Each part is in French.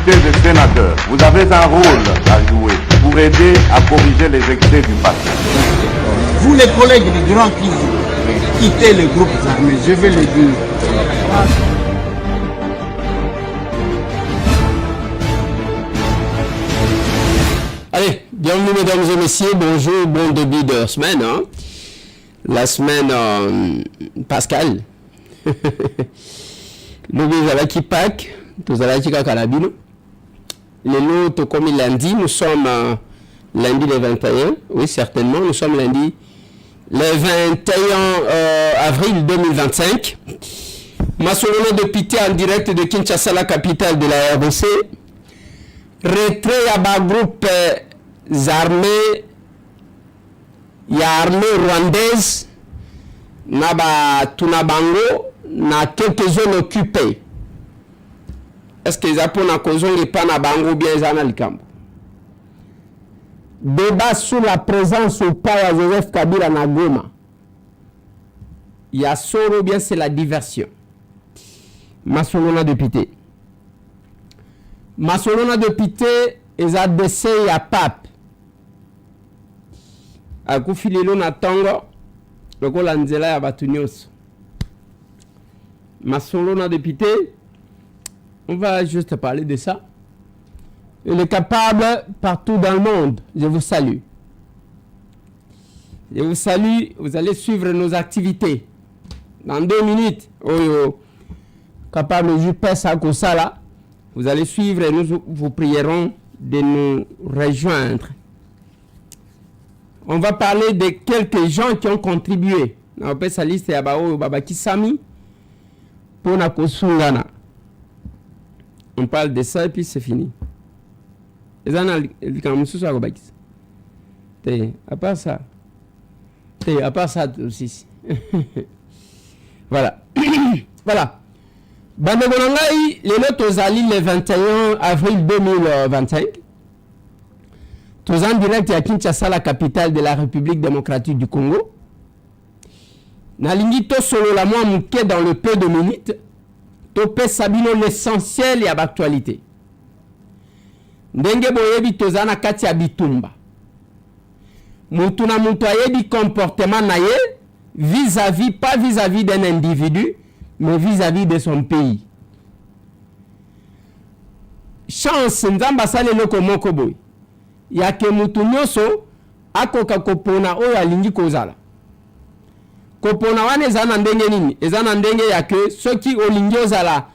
députés et sénateurs, vous avez un rôle à jouer pour aider à corriger les excès du passé. Vous les collègues du Grand qui quittez les groupes armés, je vais le dire. Allez, bienvenue mesdames et messieurs, bonjour, bon début de semaine. Hein? La semaine Pascal. Nous allons qui Pâques, nous allons qui Kakalabino. Les lots comme lundi, nous sommes lundi le 21, oui certainement, nous sommes lundi le 21 avril 2025. Massolona de Pité en direct de Kinshasa, la capitale de la RDC. Retrait à bas groupe armés, il y a armée rwandaise, naba tunabango, na quelques zones occupées. Est-ce que les Japonais ont pas na bango bien zana likambo? Débat sur la présence ou pas de Joseph Kabila na Goma. Il y a solo bien c'est la diversion. Massolona de Pité. Massolona de Pité et ADC ya pape. Akufilelo na tongo lokola nzela ya batu nyonso. Massolona de Pité, on va juste parler de ça. Il est capable partout dans le monde. Je vous salue. Je vous salue. Vous allez suivre nos activités. Dans 2 minutes, capable de JPS à Kosala, vous allez suivre et nous vous prierons de nous rejoindre. On va parler de quelques gens qui ont contribué. On peut sa liste à Babaki Sami pour Nakosungana. On parle de ça et puis c'est fini. À part ça. À part ça aussi. Voilà. Voilà. Bandegonangai, les lots Ali le 21 avril 2025. Tous en direct à Kinshasa, la capitale de la République démocratique du Congo. Nalingi to solo la moi mouké dans le peu de minutes. Topé Sabino l'essentiel et à l'actualité. Ndenge boyebi tozana kati ya bitumba. Mutu na mutu ayebi comportement na ye vis-à-vis, pas vis-à-vis d'un individu, mais vis-à-vis de son pays. Chance nzamba sale loko moko boy. Ya ke mutu nyoso akoka kopona oyo alingi kozala. Kopona wane ezana ndenge nini? Ezana ndenge ya ke soki olingi ozala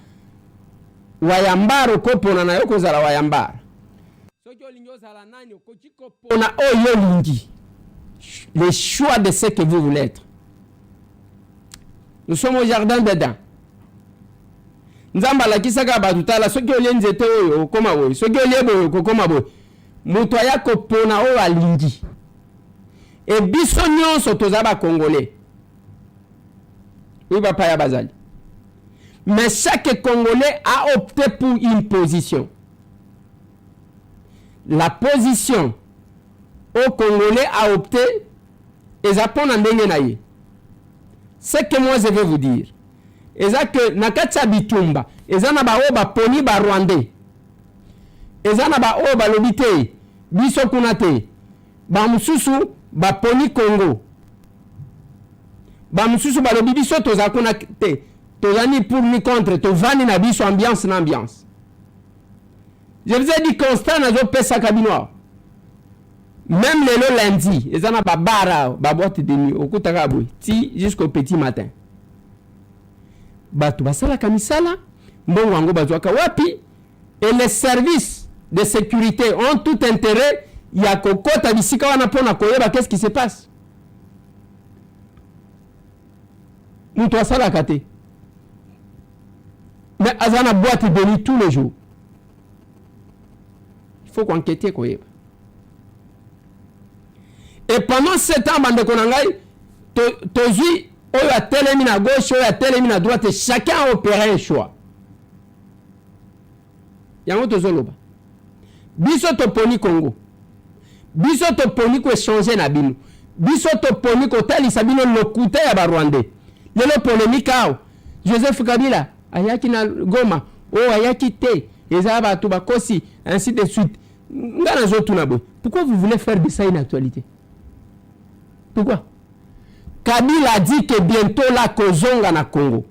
wayambaro kopona na yo kozala wayambara. Soki olingi ozala nani okoki kopona oyo lingi. Le choix de ce que vous voulez être. Nous sommes au jardin d'Eden. Nzamba la kisaka batutala soki olie nzete oyo okoma boy. Soki olie boyo okoma boy. Mutu aya kopona oyo alingi. Et biso nyonso tozaba congolais. Oui, papa ya bazali. Mais chaque Congolais a opté pour une position. La position au Congolais a opté et ça pon ndenge na ye. Ce que moi je vais vous dire. Et ça que nakatsa bitumba, et ça na ba oba poni ba Rwandais. Et ça na ba oba lobité, biso kunate. Ba mususu ba poni Congo. Ba mususu ba lobi biso toza kuna te. Tozani pour ni contre, to vani na biso ambiance na ambiance. Je vous ai dit constant na zo pesa kabinoa. Même le lundi, ils ont ba bara, ba boîte de nuit, okutaka boy, ti jusqu'au petit matin. Batu basala kamisala, mbongo wango bazwaka wapi, et les services de sécurité ont tout intérêt ya kokota bisika wana pona koyeba qu'est-ce qui se passe. Mutu asala kate. Mais azana boîte de nuit tous les jours. Il faut qu'enquêter koyeba. Et pendant 7 ans, bande konangai, tozi oyo a telemi na gauche, oyo a telemi na droite, et chacun a opéré un choix. Yango tozoloba. Biso toponi Congo. Biso toponi ko échanger na bino. Biso toponi ko talisa bino lokuta ya ba Rwandais. Lelo polémique ao. Joseph Kabila ayaki na Goma, o ayaki te. eza bato bakosi, ainsi de suite. Pourquoi vous voulez faire de ça une actualité? Pourquoi? Kabila a dit que bientôt la kozonga na Congo.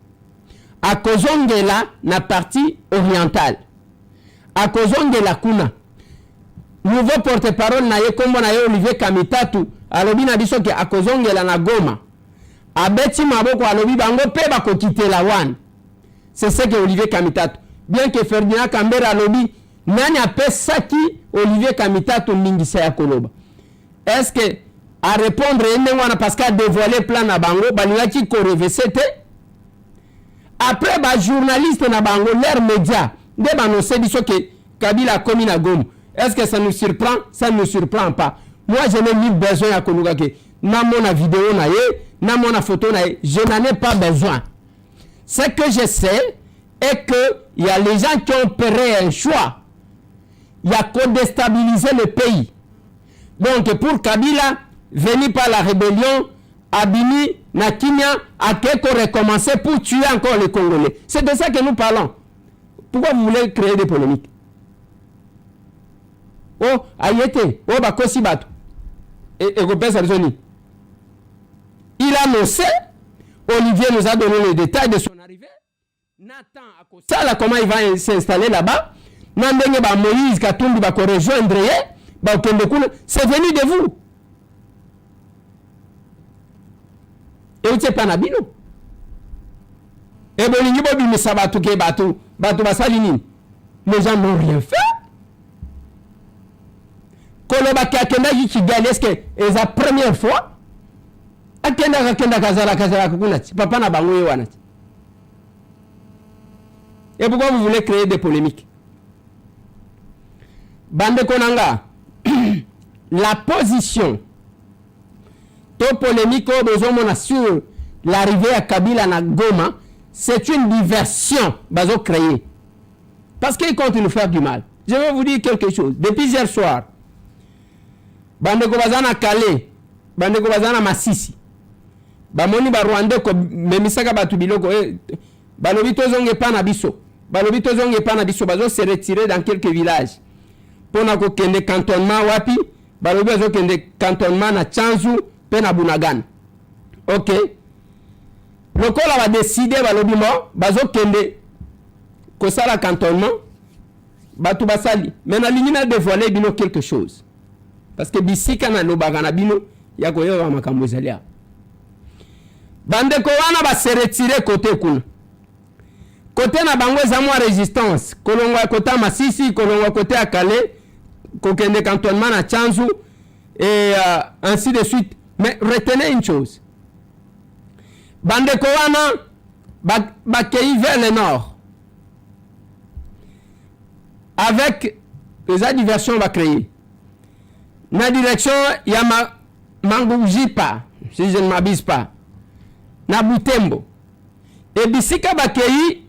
A kozongela na partie orientale. A kozongela kuna. Nouveau porte-parole na ye kombo na ye Olivier Kamitatu alobi na biso ke a kozongela na Goma. Abeti maboko alobi bango pe bakokitela wana. C'est ce que Olivier Kamitatu. Bien que Ferdinand Kambere alobi nani apesaki Olivier Kamitatu ningisa ya koloba. Est-ce que à répondre parce qu'a dévoilé plan na bango balingaki ko revesete après ba journaliste na bango l'air média de bannoncer biso que Kabila a commis na Goma. Est-ce que ça nous surprend? Ça ne nous surprend pas. Moi je n'ai ni besoin à konuga ke na mona vidéo na ye na mona photo na ye, je n'en ai pas besoin. Ce que je sais est que il y a les gens qui ont opéré un choix. Il y a qu'à déstabiliser le pays. Donc pour Kabila venu par la rébellion, Abini, Nakinia, a quelque recommencer pour tuer encore les Congolais. C'est de ça que nous parlons. Pourquoi vous voulez créer des polémiques? Oh, Ayete, oh, Bakosi Bato. Et Gopé Sarzoni. Il a annoncé, Olivier nous a donné les détails de son arrivée. Nathan, ça là, comment il va s'installer là-bas? Nandenge ba Moïse Katumbi ba ko rejoindre ba Okendekuna, c'est venu de vous. Et vous n'êtes pas nabino. Et bon, il y a sabatu ke batu basalini. Les gens n'ont rien fait. Koloba kakenda Kigali, est-ce que c'est la première fois? Akenda kazala kukunati. Papa na bango yewanati. Et pourquoi vous voulez créer des polémiques? Bande Konanga, la position to polémique au besoin sur l'arrivée à Kabila na Goma, c'est une diversion bazo créée. Parce qu'ils comptent nous faire du mal. Je vais vous dire quelque chose. Depuis hier soir, bande ko bazana Calais, bande ko bazana Masisi. Bamoni ba Rwanda ko memisaka batu biloko balobi tozonge pa na biso. Balobi tozonge pa na biso bazo se retirer dans quelques villages. Pona ko kende cantonnement wapi? Balobi bazo kende cantonnement na Tchanzu pe na Bunagana. OK. Lokola va décider balobi mo bazo kende ko sala cantonnement batu basali. Mais na ligne na dévoiler bino quelque chose. Parce que bisika na lobaka na bino ya ko yo makambo zalia. Bande ko wana ba se retirer côté kuna. Côté na bango za moi résistance, kolongwa côté Masisi, kolongwa côté à Calais, kokende cantonnement na Tchanzu et ainsi de suite. Mais retenez une chose. Bande ko wana ba kei vers le nord. Avec les diversions va créer. Na direction ya Mangoujipa, si je ne m'abuse pas. Na Butembo. Et bisika bakei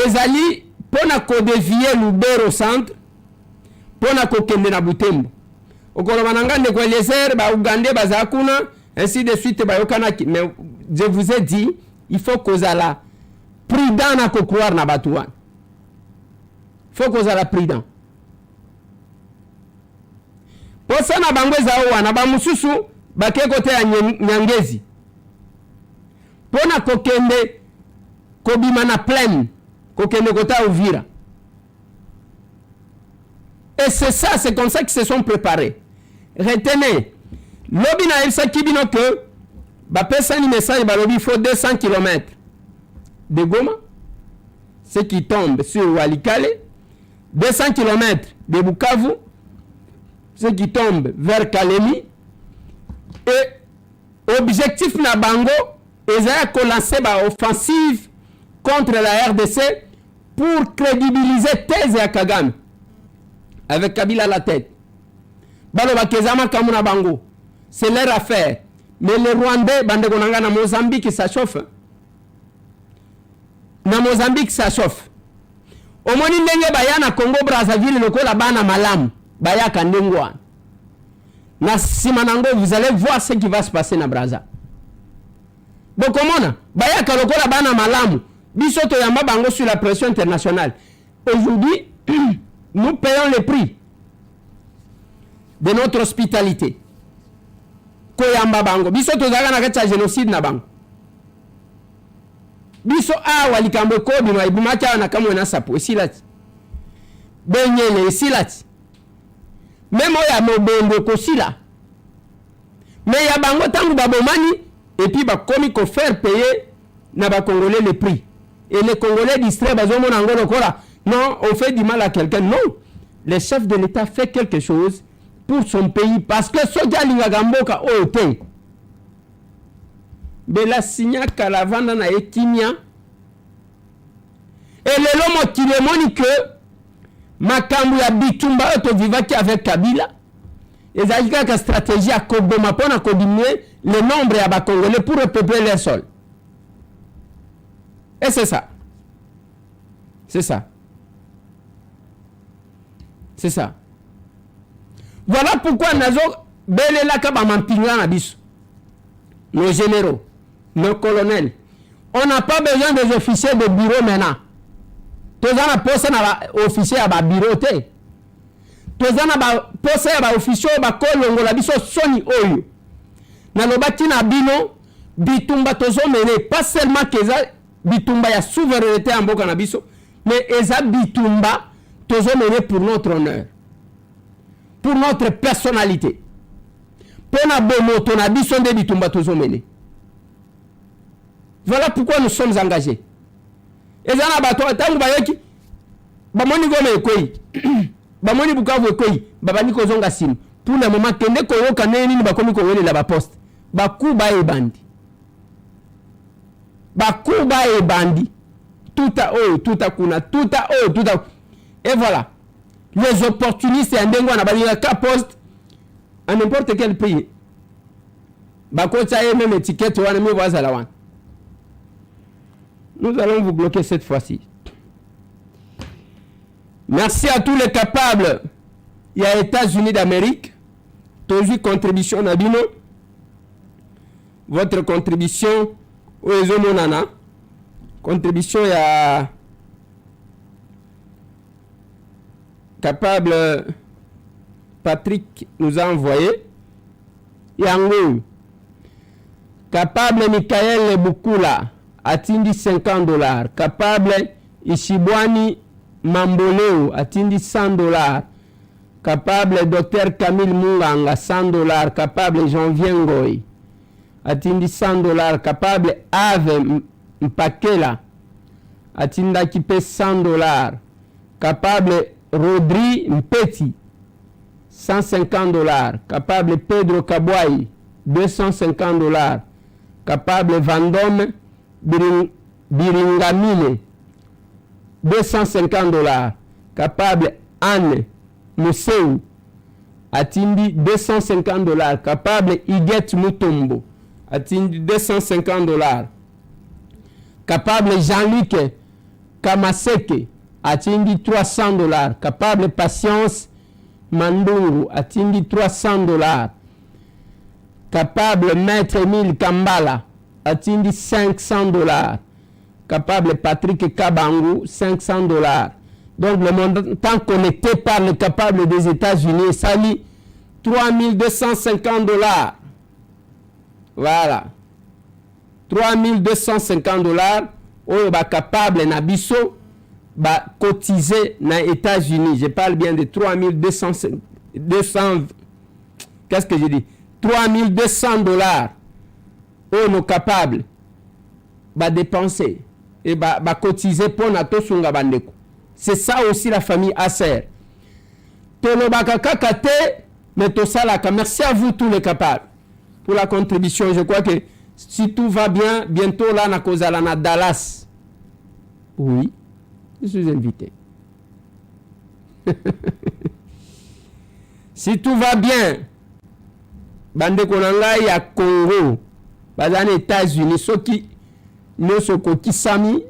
ezali pona ko dévier Lubero centre pona ko kende na Butembo. Okolo banangande ko Eliezer ba Uganda bazakuna ainsi de suite ba yokanaki. Mais je vous ai dit, il faut kozala prudent na ko croire na batuan. Faut kozala prudent. Posa na bangweza wana ba mususu ba ke kote ya Nyangezi. Pona ko kende ko bima na plaine. Kokende kota Uvira. Et c'est ça, c'est comme ça qu'ils se sont préparés. Retenez, lobi na elsa kibino que ba pesa ni message ba lobi faut 200 km de Goma, ce qui tombe sur Walikale, 200 km de Bukavu, ce qui tombe vers Kalemi, et objectif na bango ezaya ko lancer ba offensive contre la RDC pour crédibiliser thèse à Kagame avec Kabila à la tête. Baloba kezama kamuna bango, c'est leur affaire. Mais les Rwandais bande konanga na Mozambique ça chauffe. Na Mozambique ça chauffe. Au moni ndenge baya na Congo Brazzaville lokola bana malamu baya kandengwa. Na simanango vous allez voir ce qui va se passer na Brazza. Donc comment baya ka lokola bana malamu biso to yamba bango sur la pression internationale. aujourd'hui, nous payons le prix de notre hospitalité. Koyamba bango. Biso tozaka na kati ya génocide na bango. Biso awa likambo ko bino ibumaki awa na kamwe na sapo esilati. Benyele esilati. Même oya mobondo kosila. Mais ya bango tangu babomani et puis ba komi ko faire payer na ba Congolais le prix. Et les Congolais distraits bazomona ngolo kola. Non, on fait du mal à quelqu'un. Non. Le chef de l'État fait quelque chose pour son pays parce que soja lingagamboka ote. Bela signa kalavanda na ekimia. Et le lomo qui le moni que makambu ya bitumba oto vivaki avec Kabila. Et ça a une stratégie à Koboma pour diminuer le nombre de Congolais pour repeupler les sols. Et c'est ça. C'est ça. C'est ça. Voilà pourquoi nous avons nos généraux, nos colonels. On n'a pas besoin des officiers de bureau maintenant. Tous les postes officiers à bureau. Tous les postes à officiers à kolongo la biso soni oyo. Na lobati na bino bitumba tozo mene pas seulement que ça bitumba ya souveraineté en boka na biso, mais eza bitumba tozo mene pour notre honneur. Pour notre personnalité. Pour na bomo to na biso de bitumba tozo mene. Voilà pourquoi nous sommes engagés. Eza na bato tangu bayeki bamoni gome ekoi. Bamoni Bukavu ekoi babani kozonga simu. Pour le moment kende koyoka neni ni bakomi kowele la ba poste. Bakuba e bandi. Bakuba e bandi. Tout à haut, tout à kuna, tout à haut, tout à. Et voilà. Les opportunistes en dengo na bali ka poste à n'importe quel pays. Bakocha e même étiquette wana mi voisa la wan. Nous allons vous bloquer cette fois-ci. Merci à tous les capables. Il y a États-Unis d'Amérique. Toujours contribution Nabino. Votre contribution aux Monana. Contribution il y a capable Patrick nous a envoyé. Yango. Capable Michael Bukula. Atindi $50. Capable Ishibwani Mamboleo atindi $100. Capable Dr Camille Munganga $100. Capable Janvier Ngoy atindi $100. Capable Ave Mpakela atinda kipe $100. Capable Rodri Mpeti $150. Capable Pedro Kabwai $250. Capable Vandome Biringamine $250. Capable Anne Moussou atindi $250. Capable Iguet Mutombo atindi $250. Capable Jean-Luc Kamaseke atindi $300. Capable Patience Mandungu atindi $300. Capable Maître Emile Kambala atindi $500. Capable Patrick Kabangu $500. Donc le montant connecté par le capable des États-Unis sali $3250. Voilà. $3250 oyo ba capable na biso ba cotiser na États-Unis. Je parle bien de 3200 qu'est-ce que je dis? $3200 oyo nos capables ba dépenser et ba cotiser pour na tosunga bandeko. C'est ça aussi la famille Acer. Tolobaka kakate mais tosalaka. Merci à vous tous les capables pour la contribution. Je crois que si tout va bien, bientôt là, na Dallas. Oui, je suis invité. Si tout va bien, bande konanga ya Congo, bazane États-Unis, soki nosoko kisami,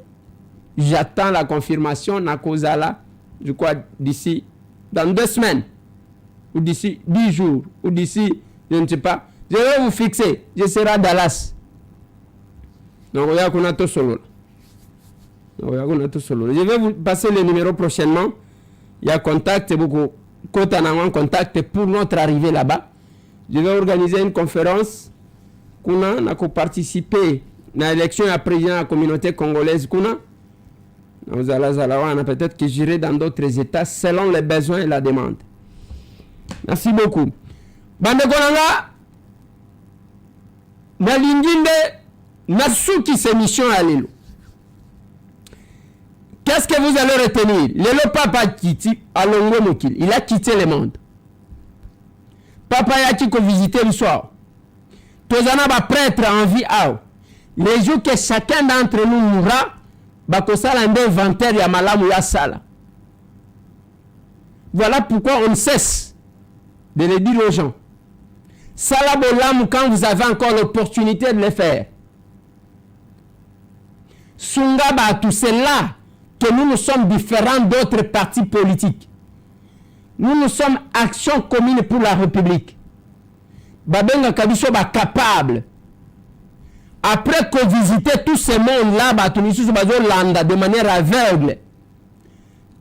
j'attends la confirmation na kozala, je crois d'ici dans 2 semaines ou d'ici 10 jours ou d'ici je ne sais pas. Je vais vous fixer, je serai à Dallas. Donc, il y a qu'on a tout solo. Je vais vous passer le numéro prochainement. Il y a contact, beaucoup en contact pour notre arrivée là-bas. Je vais organiser une conférence. Nous avons participé à l'élection à président de la communauté congolaise. Nous allons peut-être que j'irai dans d'autres États selon les besoins et la demande. Merci beaucoup. Bande Konanga, na linginde, na souki se mission à l'île. Qu'est-ce que vous allez retenir? Le papa quitté à Longo Mokil, il a quitté le monde. Papa y a qui visiter le soir. Tozana va prêtre en vie à les jours que chacun d'entre nous mourra, bakosala un inventaire ya malamu ya sala. Voilà pourquoi on ne cesse de le dire aux gens. Sala bolam quand vous avez encore l'opportunité de le faire. Sungaba, tout c'est là que nous sommes différents d'autres partis politiques. Nous sommes Action commune pour la République. Babenga Kabiso ba capable. Après que visiter tout ce monde-là, de manière aveugle,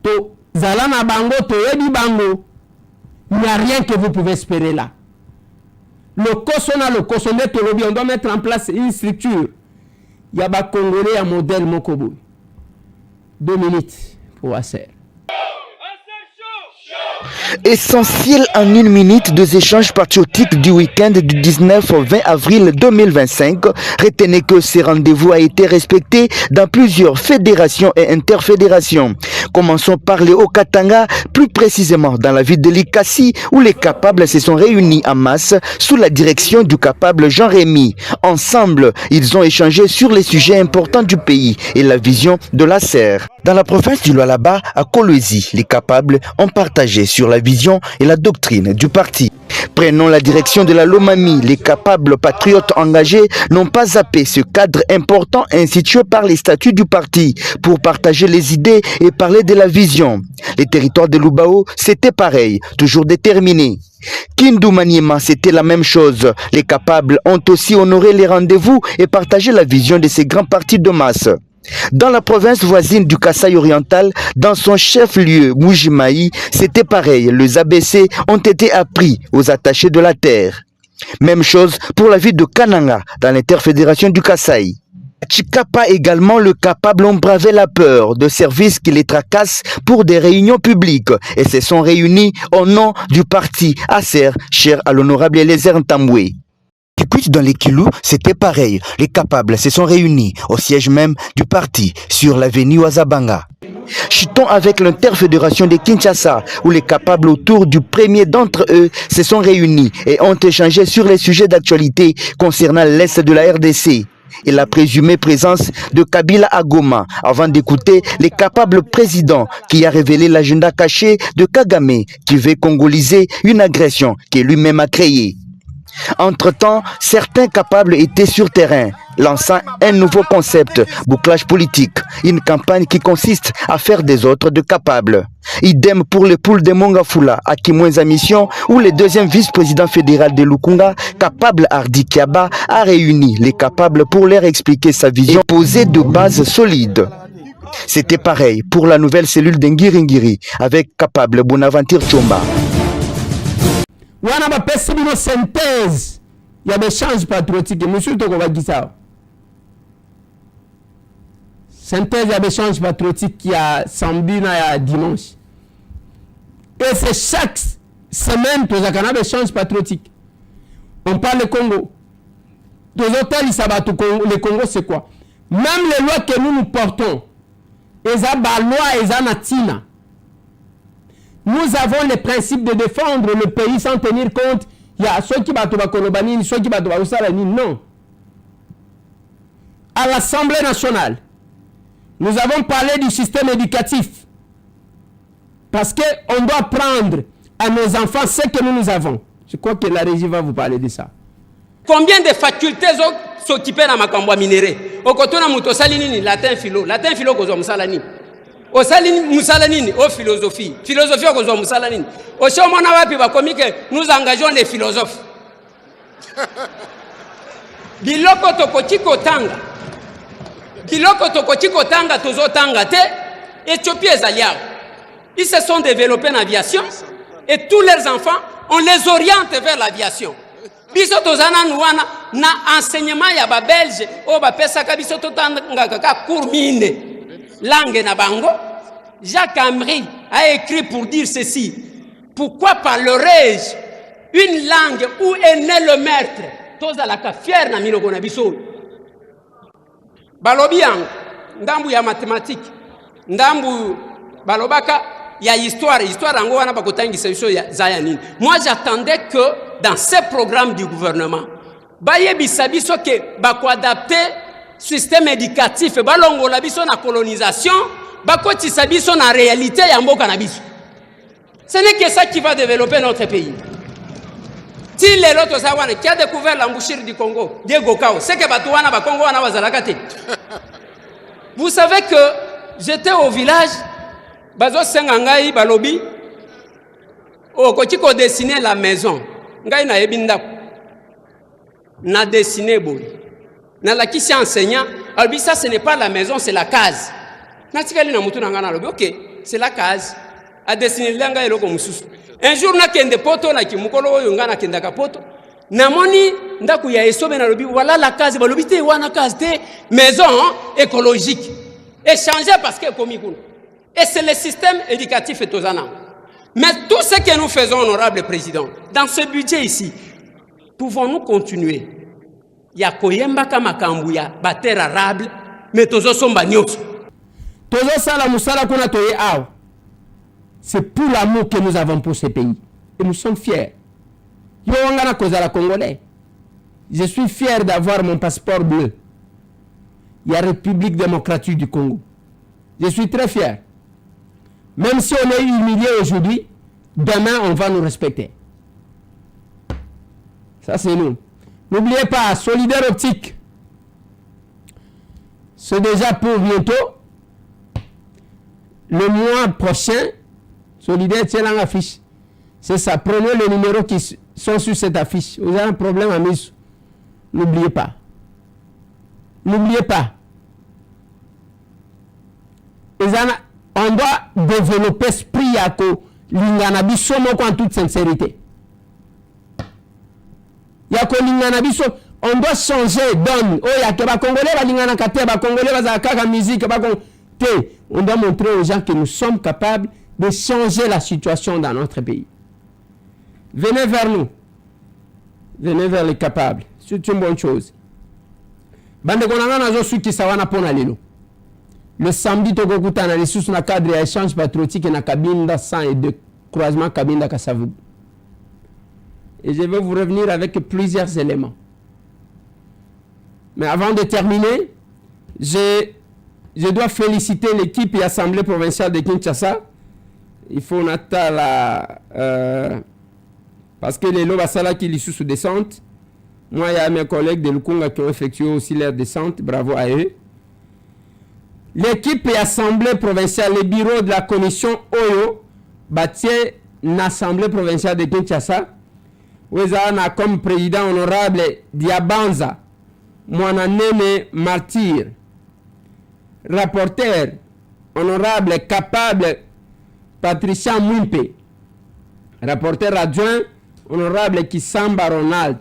to zalana bango, to ebi bango, il n'y a rien que vous pouvez espérer là. Le Cosona, on doit mettre en place une structure. Il y a des Congolais à modèle Mokobo. 2 minutes pour Asser. Essentiel en 1 minute des échanges patriotiques du week-end du 19 au 20 avril 2025. Retenez que ce rendez-vous a été respecté dans plusieurs fédérations et interfédérations. Commençons par les Haut-Katanga, plus précisément dans la ville de Likasi, où les capables se sont réunis en masse sous la direction du capable Jean-Rémy. Ensemble, ils ont échangé sur les sujets importants du pays et la vision de la serre. Dans la province du Lualaba, à Kolwezi, les capables ont partagé sur la vision et la doctrine du parti. Prenons la direction de la Lomami. Les capables patriotes engagés n'ont pas zappé ce cadre important institué par les statuts du parti pour partager les idées et parler de la vision. Les territoires de Lubao, c'était pareil, toujours déterminés. Kindu Maniema, c'était la même chose. Les capables ont aussi honoré les rendez-vous et partagé la vision de ces grands partis de masse. Dans la province voisine du Kasaï oriental, dans son chef-lieu Mujimaï, c'était pareil. Les ABC ont été appris aux attachés de la terre. Même chose pour la ville de Kananga, dans l'interfédération du Kasaï. Chikapa également, le capable ont bravé la peur de services qui les tracassent pour des réunions publiques et se sont réunis au nom du parti Acer, cher à l'honorable Eliezer Ntambwe. Dans les Kilou, c'était pareil. Les capables se sont réunis au siège même du parti sur l'avenue Ouazabanga. Chutons avec l'interfédération de Kinshasa, où les capables autour du premier d'entre eux se sont réunis et ont échangé sur les sujets d'actualité concernant l'Est de la RDC et la présumée présence de Kabila à Goma, avant d'écouter les capables présidents qui a révélé l'agenda caché de Kagame qui veut congoliser une agression qu'il lui-même a créée. Entre-temps, certains capables étaient sur terrain, lançant un nouveau concept, bouclage politique, une campagne qui consiste à faire des autres de capables. Idem pour les poules de Mongafula, à Kimwenza Mission, où le deuxième vice-président fédéral de Lukunga, capable Hardi Kiaba, a réuni les capables pour leur expliquer sa vision posée de bases solides. C'était pareil pour la nouvelle cellule d'Ngiringiri, avec capable Bonaventure Chomba. Wana bapesi bino synthèse ya l'échange patriotique monsieur Tokobakisa. Synthèse ya l'échange patriotique qui a samedi na dimanche. Et c'est chaque semaine que nous avons l'échange patriotique. On parle du Congo. Deux hôtels, le Congo c'est quoi? Même les lois que nous portons, les lois et les natina. Nous avons le principe de défendre le pays sans tenir compte. Il y a ceux qui battent Kolobani, ceux qui battent Salani. Non. À l'Assemblée nationale, nous avons parlé du système éducatif. Parce qu'on doit prendre à nos enfants ce que nous avons. Je crois que la régie va vous parler de ça. Combien de facultés s'occuper dans ma cambo minéré? Au côté de la salinini, latin philo, kozom salani. Au salini, musalanini, au philosophie au kozom musalanini. Au chomona wapi ba komi que nous engageons les philosophes. Biloko tokoti kotanga. biloko tokoki kotanga tozotanga te. Éthiopie et Zaliao, ils se sont développés en aviation et tous leurs enfants, on les oriente vers l'aviation. Biso tozana nuana na enseignement ya ba belge o ba pesa ka biso totanga kaka cours mine langue na bango. Jacques Amri a écrit pour dire ceci: pourquoi parlerai-je une langue où est né le maître? Tozalaka fier na miloko na biso. Balobi yang ndambu ya mathématique, ndambu balobaka ya histoire yango wana bakotangisa biso ya zayanini. Moi j'attendais que dans ces programmes du gouvernement bayebisa biso ke bako adapter système éducatif balongola biso na colonisation bakotisa biso na réalité ya mboka na biso. Ce n'est que ça qui va développer notre pays. Si les autres sawana qui a découvert l'embouchure du Congo, Diego Kao, c'est que Batouana ba Congo wana wazalakate. Vous savez que j'étais au village bazo sengangai balobi o kotiko dessiner la maison. Ngai na yebinda na dessiner boy. Na la kisi enseignant, albi ça ce n'est pas la maison, c'est la case. Na tikali na mutu na ngana lobi OK, c'est la case. A dessiner langa eloko mususu. Un jour na kende poto na kimukolo oyo ngana kenda ka poto. Namoni ndaku ya esobe na lobi voilà la case balobi te wana case te maison écologique. Échanger parce que komi kuna. Et c'est le système éducatif et tozana. Mais tout ce que nous faisons, honorable président, dans ce budget ici, pouvons-nous continuer? Ya koyemba kama kambuya bater arable, mais tozo somba nyos. Tozo sala musala kuna toye aw. C'est pour l'amour que nous avons pour ce pays. Et nous sommes fiers. Yo wangana kozala congolais. Je suis fier d'avoir mon passeport bleu. Il y a République démocratique du Congo. Je suis très fier. Même si on est humilié aujourd'hui, demain on va nous respecter. Ça c'est nous. N'oubliez pas, Solidaire Optique. C'est déjà pour bientôt. Le mois prochain, Solidaire tient l'affiche. C'est ça. Prenez les numéros qui sont sur cette affiche. Vous avez un problème à mise. N'oubliez pas. N'oubliez pas. On doit développer l'esprit à lingana biso moko en toute sincérité. Yako lingana biso, on doit changer donne. Oh yake ba congolais ba lingana kate ba congolais ba zakaka musique ba te. On doit montrer aux gens que nous sommes capables de changer la situation dans notre pays. Venez vers nous. Venez vers les capables. C'est une bonne chose. Bande konanga nazo suki sawana pona lelo. Le samedi, Togokuta na lisusu na cadre ya échange patriotique na Kabinda 102 croisement Kabinda Kasavubu. Et je vais vous revenir avec plusieurs éléments. Mais avant de terminer, je dois féliciter l'équipe et l'Assemblée provinciale de Kinshasa. Il faut parce que les Lobasala qui lisusu descente. Moi, il y a mes collègues de Lukunga qui ont effectué aussi leur descente. Bravo à eux. L'équipe et l'Assemblée provinciale, les bureaux de la commission Oyo, bâti l'Assemblée provinciale de Kinshasa, où ils ont comme président honorable Diabanza, Mwananene Martyr, rapporteur honorable capable Patricia Mwimpe, rapporteur adjoint honorable Kisamba Ronald,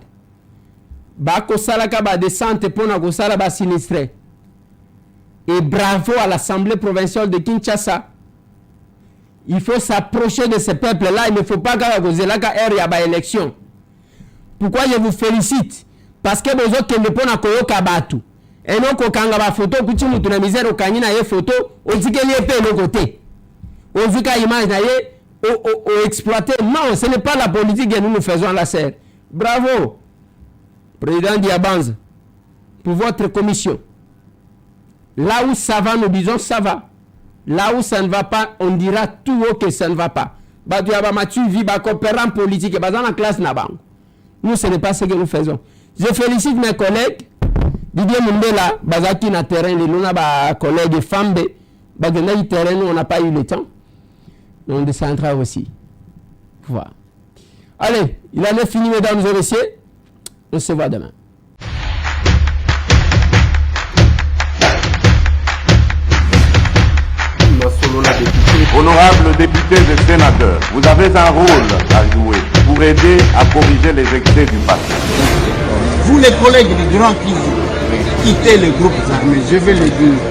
Bako Salaka ba descente pour na sala ba sinistré. Et bravo à l'Assemblée provinciale de Kinshasa. Il faut s'approcher de ce peuple-là. Il ne faut pas qu'il y ait une élection. Pourquoi je vous félicite? Parce que vous avez ne pas koyoka batu. Et non kokanga ba photo kuti mutu na misère okanyi na ye photo, on dit que lié pe le côté. On dit qu'à image na ye o exploiter. Non, ce n'est pas la politique que nous faisons à la serre. Bravo. Président Diabanza, pour votre commission. Là où ça va, nous disons ça va. Là où ça ne va pas, on dira tout haut que ça ne va pas. Nous, ce n'est pas ce que nous faisons. Je félicite mes collègues. Didier Mundela, Bazaki na terrain, les luna ba collègues Fambe, Bagenda terrain, nous on n'a pas eu le temps. On descendra aussi. Voilà. Allez, il en est fini, mesdames et messieurs. On se voit demain. Honorables députés et sénateurs, vous avez un rôle à jouer pour aider à corriger les excès du passé. Vous les collègues du Grand qui quittez les groupes armés, je vais le dire.